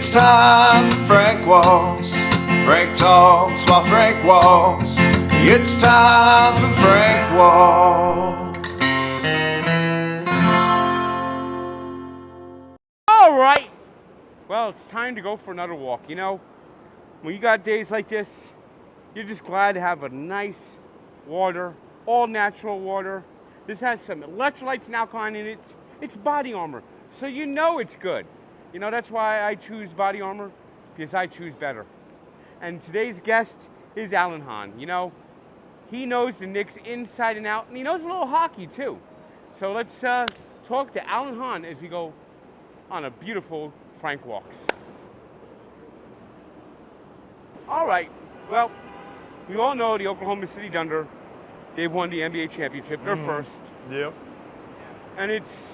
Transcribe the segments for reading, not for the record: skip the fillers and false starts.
It's time for Frank Walks. Frank talks while Frank walks. It's time for Frank Walks. All right. Well, it's time to go for another walk. You know, when you got days like this, you're just glad to have a nice water, all natural water. This has some electrolytes and alkaline in it. It's Body Armor, so you know it's good. You know, that's why I choose Body Armor, because I choose better. And today's guest is Alan Hahn. You know, he knows the Knicks inside and out, and he knows a little hockey too. So let's talk to Alan Hahn as we go on a beautiful Frank Walks. All right, well, we all know the Oklahoma City Thunder. They've won the NBA championship. They're first. Yep. And it's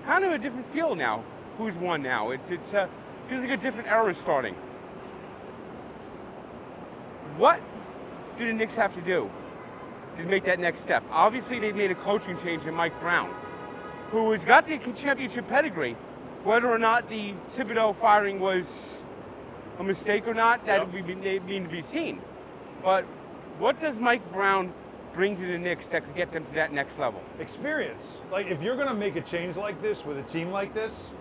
kind of a different feel now. Who's won now? It feels like a different era starting. What do the Knicks have to do to make that next step? Obviously, they've made a coaching change in Mike Brown, who has got the championship pedigree. Whether or not the Thibodeau firing was a mistake or not, that would need to be seen. But what does Mike Brown bring to the Knicks that could get them to that next level? Experience. Like, if you're going to make a change like this with a team like this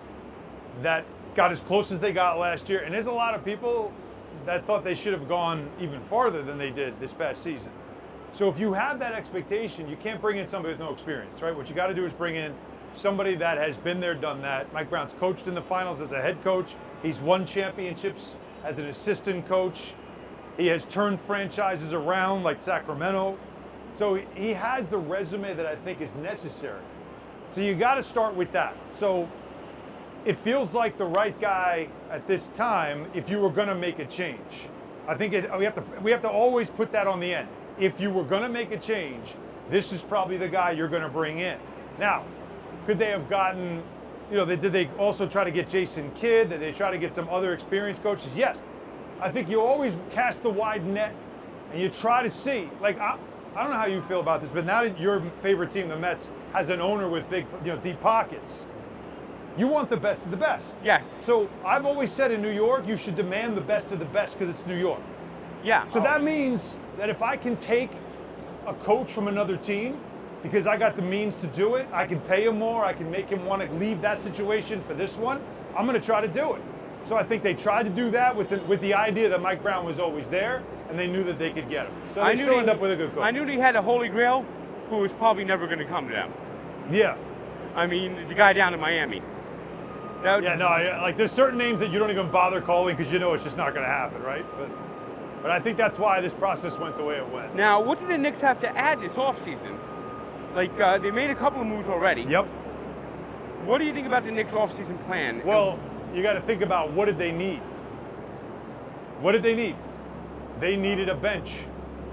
that got as close as they got last year, and there's a lot of people that thought they should have gone even farther than they did this past season. So if you have that expectation, you can't bring in somebody with no experience, right? What you got to do is bring in somebody that has been there, done that. Mike Brown's coached in the finals as a head coach. He's won championships as an assistant coach. He has turned franchises around like Sacramento. So he has the resume that I think is necessary. So you got to start with that. So it feels like the right guy at this time if you were going to make a change. I think we have to always put that on the end. If you were going to make a change, this is probably the guy you're going to bring in. Now, could they have gotten, did they also try to get Jason Kidd? Did they try to get some other experienced coaches? Yes. I think you always cast the wide net and you try to see. Like, I don't know how you feel about this, but now that your favorite team, the Mets, has an owner with big, deep pockets, you want the best of the best. Yes. So I've always said in New York, you should demand the best of the best because it's New York. Yeah. So that means that if I can take a coach from another team, because I got the means to do it, I can pay him more, I can make him want to leave that situation for this one, I'm going to try to do it. So I think they tried to do that with the idea that Mike Brown was always there, and they knew that they could get him. So they still end up with a good coach. I knew they had a holy grail who was probably never going to come to them. Yeah. I mean, the guy down in Miami. There's certain names that you don't even bother calling because you know it's just not going to happen, right? But I think that's why this process went the way it went. Now, what do the Knicks have to add this offseason? Like, they made a couple of moves already. Yep. What do you think about the Knicks offseason plan? Well, you got to think about what did they need? What did they need? They needed a bench.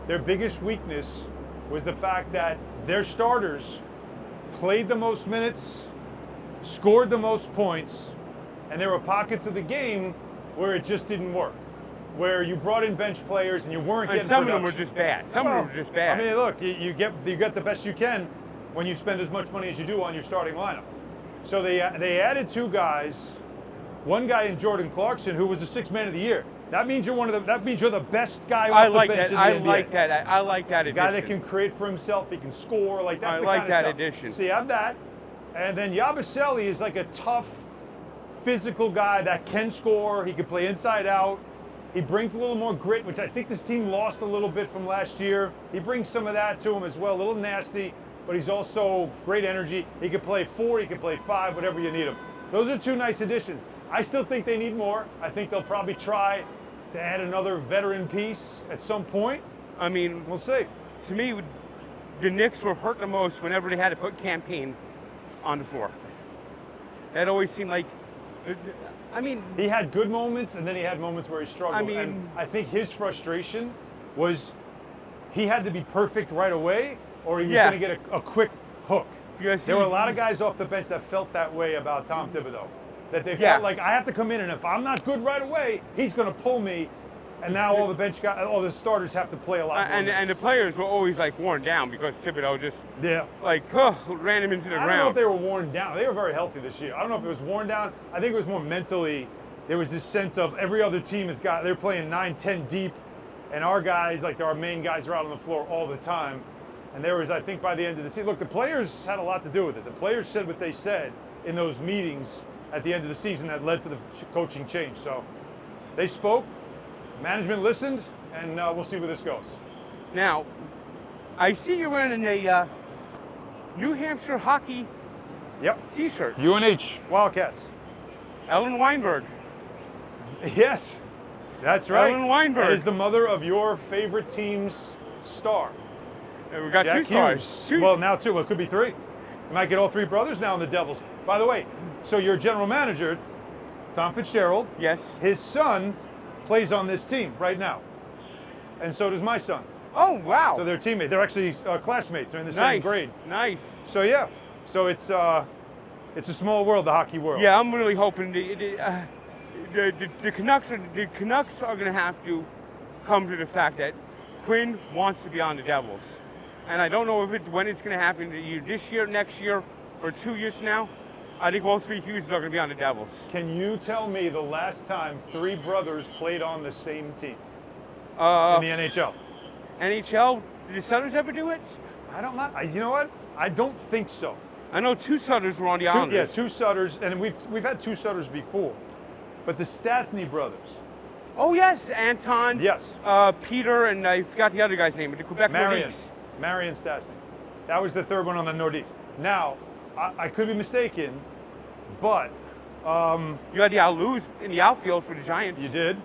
Their biggest weakness was the fact that their starters played the most minutes, scored the most points, and there were pockets of the game where it just didn't work, where you brought in bench players and you weren't getting some production. of them were just bad. Some of them were just bad. I mean, look, you get the best you can when you spend as much money as you do on your starting lineup. So they added two guys, one guy in Jordan Clarkson, who was a sixth man of the year. That means you're the best guy off the bench in the NBA. I like that addition. A guy that can create for himself, he can score, that's the kind of stuff. I like that addition. So you have that. And then Yabusele is like a tough, physical guy that can score. He can play inside out. He brings a little more grit, which I think this team lost a little bit from last year. He brings some of that to him as well. A little nasty, but he's also great energy. He can play 4, he can play 5, whatever you need him. Those are two nice additions. I still think they need more. I think they'll probably try to add another veteran piece at some point. I mean, we'll see. To me, the Knicks were hurt the most whenever they had to put Campaign on the floor. That always seemed like, he had good moments and then he had moments where he struggled. And I think his frustration was he had to be perfect right away or he was going to get a quick hook. There were a lot of guys off the bench that felt that way about Tom Thibodeau. That they felt like I have to come in and if I'm not good right away, he's going to pull me. And now all the starters have to play a lot more and the players were always worn down because Thibodeau just ran him into the ground. I don't know if they were worn down. They were very healthy this year. I don't know if it was worn down. I think it was more mentally there was this sense of every other team they're playing 9, 10 deep, and our guys, like our main guys, are out on the floor all the time. And there was, I think, by the end of the season, look, the players had a lot to do with it. The players said what they said in those meetings at the end of the season that led to the coaching change. So they spoke, management listened, and we'll see where this goes. Now, I see you're wearing a New Hampshire hockey T-shirt. UNH Wildcats. Ellen Weinberg. Yes, that's right. Ellen Weinberg. That is the mother of your favorite team's star. And we got Jack two stars. Hughes. Well, now two. Well, it could be three. You might get all three brothers now in the Devils. By the way, so your general manager, Tom Fitzgerald. Yes. His son plays on this team right now, and so does my son. Oh, wow. So they're teammates. They're actually classmates. They're in the same grade. Nice. So yeah. So it's a small world, the hockey world. Yeah, I'm really hoping the Canucks are going to have to come to the fact that Quinn wants to be on the Devils, and I don't know when it's going to happen. This year, next year, or 2 years from now. I think all three Hughes are going to be on the Devils. Can you tell me the last time three brothers played on the same team in the NHL? NHL, did the Sutters ever do it? I don't know. You know what? I don't think so. I know two Sutters were on the Islanders. Yeah, two Sutters, and we've had two Sutters before. But the Stastny brothers. Oh, yes, Anton. Yes. Peter, and I forgot the other guy's name, the Quebec Nordiques. Marion Stastny. That was the third one on the Nordiques. Now, I could be mistaken, but... you had the Alous in the outfield for the Giants. You did?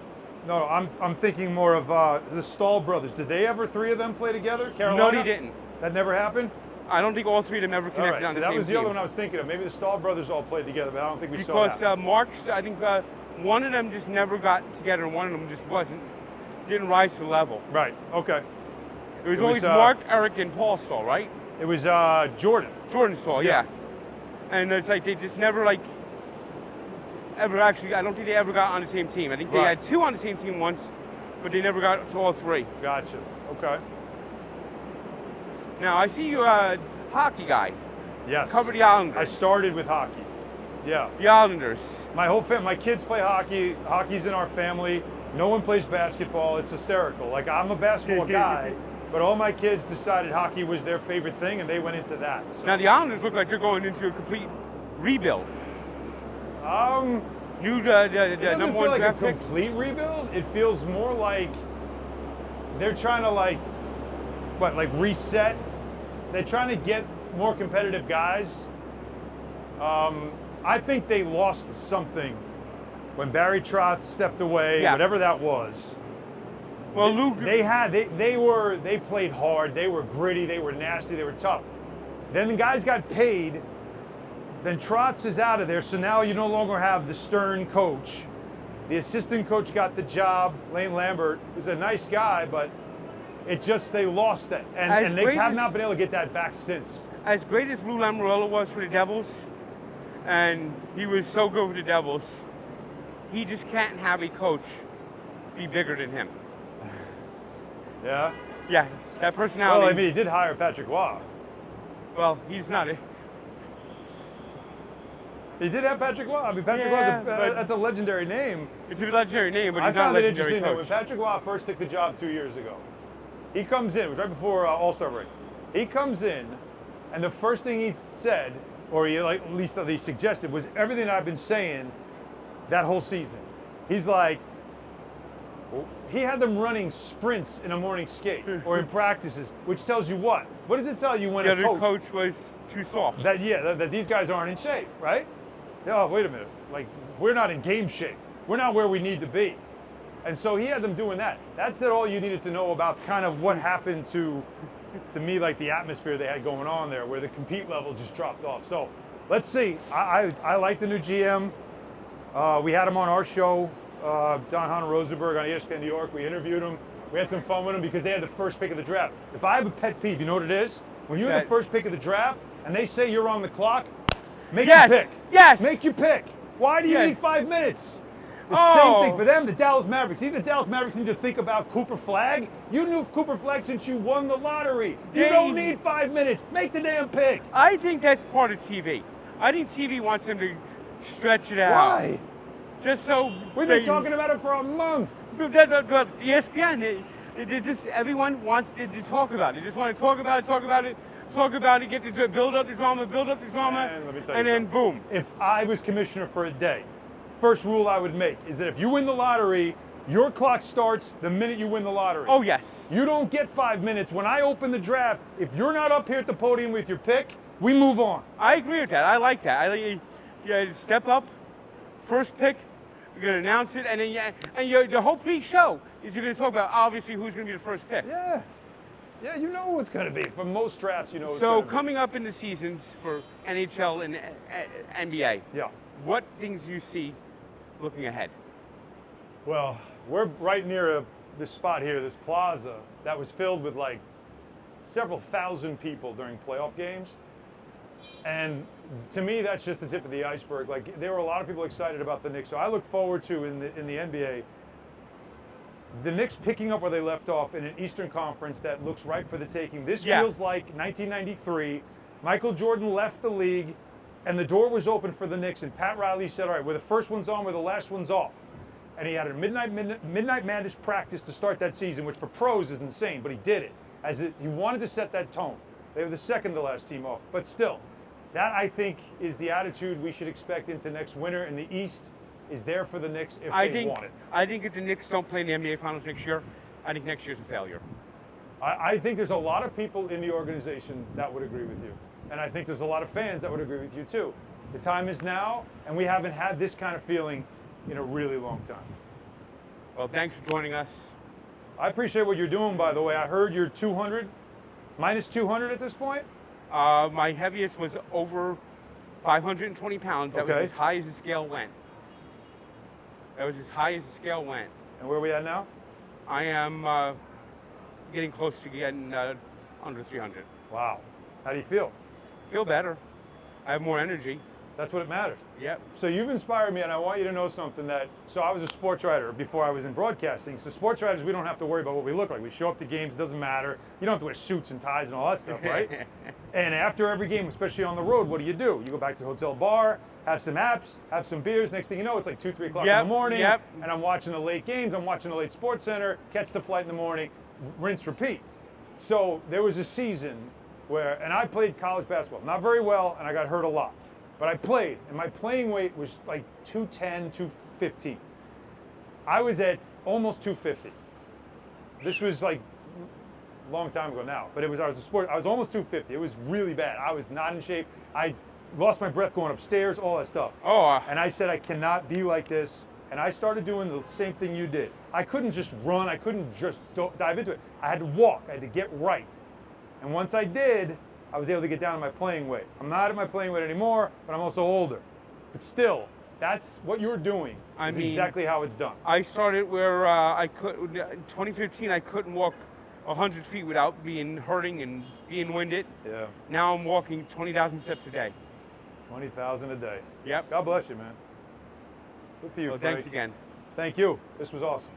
No, I'm thinking more of the Stahl brothers. Did they ever, three of them, play together? Carolina? No, they didn't. That never happened? I don't think all three of them ever connected on the same team. That was the other one I was thinking of. Maybe the Stahl brothers all played together, but I don't think we saw that. Because Marks, I think one of them just never got together, and one of them just didn't rise to the level. Right, okay. It was always Mark, Eric, and Paul Stahl, right? It was Jordan. Jordan Stahl, yeah. And it's like they just never ever actually, I don't think they ever got on the same team. I think they had two on the same team once, but they never got to all three. Gotcha, okay. Now, I see you're a hockey guy. Yes. Cover the Islanders. I started with hockey, yeah. The Islanders. My whole family, my kids play hockey. Hockey's in our family. No one plays basketball. It's hysterical. Like, I'm a basketball guy, but all my kids decided hockey was their favorite thing, and they went into that. So. Now, the Islanders look like they're going into a complete rebuild. It doesn't feel like a complete rebuild. It feels more like they're trying to reset. They're trying to get more competitive guys. I think they lost something when Barry Trotz stepped away, whatever that was. Well, Luke, they played hard. They were gritty. They were nasty. They were tough. Then the guys got paid. Then Trotz is out of there, so now you no longer have the stern coach. The assistant coach got the job. Lane Lambert was a nice guy, but they lost it, and they have not been able to get that back since. As great as Lou Lamoriello was for the Devils, and he was so good with the Devils, he just can't have a coach be bigger than him. Yeah? Yeah, that personality. Well, I mean, he did hire Patrick Waugh. Well, he's not it. He did have Patrick Waugh. I mean, Patrick Waugh's that's a legendary name. It's a legendary name, but I he's not a found it legendary interesting coach. that when Patrick Waugh first took the job 2 years ago, he comes in, it was right before All-Star break. He comes in, and the first thing he said, or at least that he suggested, was everything I've been saying that whole season. He's like, he had them running sprints in a morning skate or in practices, which tells you what? What does it tell you when the a other coach was too soft? That these guys aren't in shape, right? Oh, wait a minute. Like, we're not in game shape. We're not where we need to be. And so he had them doing that. That's all you needed to know about kind of what happened to me, like the atmosphere they had going on there, where the compete level just dropped off. So let's see. I like the new GM. We had him on our show, Don Hahn Rosenberg on ESPN New York. We interviewed him. We had some fun with him because they had the first pick of the draft. If I have a pet peeve, you know what it is? When you're the first pick of the draft and they say you're on the clock, make your pick. Yes. Make your pick. Why do you need 5 minutes? The same thing for them, the Dallas Mavericks. Even the Dallas Mavericks need to think about Cooper Flagg. You knew Cooper Flagg since you won the lottery. You don't need 5 minutes. Make the damn pick. I think that's part of TV. I think TV wants them to stretch it out. Why? just so We've been talking about it for a month. But ESPN, they just everyone wants to just talk about it. They just want to talk about it, get to build up the drama, And let me tell you and then something. boom. If I was commissioner for a day, first rule I would make is that if you win the lottery, your clock starts the minute you win the lottery. Oh yes. You don't get 5 minutes. When I open the draft, if you're not up here at the podium with your pick, we move on. I agree with that. I like that. Step up, first pick. You're gonna announce it, and then the whole pre-show is you're gonna talk about obviously who's gonna be the first pick. Yeah. Yeah, you know who it's going to be. For most drafts, you know who it's So going to be. coming up in the seasons for NHL and NBA, Yeah. what things do you see looking ahead? Well, we're right near this spot here, this plaza, that was filled with like several thousand people during playoff games. And to me, that's just the tip of the iceberg. Like, there were a lot of people excited about the Knicks. So I look forward to, in the NBA, the Knicks picking up where they left off in an Eastern Conference that looks ripe for the taking. This feels like 1993. Michael Jordan left the league, and the door was open for the Knicks, and Pat Riley said, all right, we're the first ones on, we're the last ones off. And he had a midnight madness practice to start that season, which for pros is insane, but he did it. He wanted to set that tone. They were the second to last team off, but still, that I think is the attitude we should expect into next winter, and the East is there for the Knicks if they want it. I think if the Knicks don't play in the NBA Finals next year, I think next year's a failure. I think there's a lot of people in the organization that would agree with you. And I think there's a lot of fans that would agree with you too. The time is now, and we haven't had this kind of feeling in a really long time. Well, thanks for joining us. I appreciate what you're doing, by the way. I heard you're 200, minus 200 at this point? My heaviest was over 520 pounds. That was as high as the scale went. And where are we at now? I am getting close to getting under 300. Wow. How do you feel? Feel better. I have more energy. That's what it matters. Yep. So you've inspired me, and I want you to know something so I was a sports writer before I was in broadcasting. So sports writers, we don't have to worry about what we look like. We show up to games, it doesn't matter. You don't have to wear suits and ties and all that stuff, right? And after every game, especially on the road, what do? You go back to the hotel bar, have some apps, have some beers. Next thing you know, it's like 2, 3 o'clock in the morning. Yep. And I'm watching the late games. I'm watching the late Sports Center, catch the flight in the morning, rinse, repeat. So there was a season and I played college basketball. Not very well, and I got hurt a lot. But I played, and my playing weight was like 210, 215. I was at almost 250. This was like a long time ago now, but I was almost 250. It was really bad. I was not in shape. I lost my breath going upstairs, all that stuff. And I said, I cannot be like this. And I started doing the same thing you did. I couldn't just run. I couldn't just dive into it. I had to walk. I had to get right. And once I did, I was able to get down to my playing weight. I'm not at my playing weight anymore, but I'm also older. But still, that's what you're doing. Is exactly how it's done. I started where in 2015, I couldn't walk 100 feet without hurting and being winded. Yeah. Now I'm walking 20,000 steps a day. 20,000 a day. Yep. God bless you, man. Good for you, Well, Frank. thanks again. Thank you. This was awesome.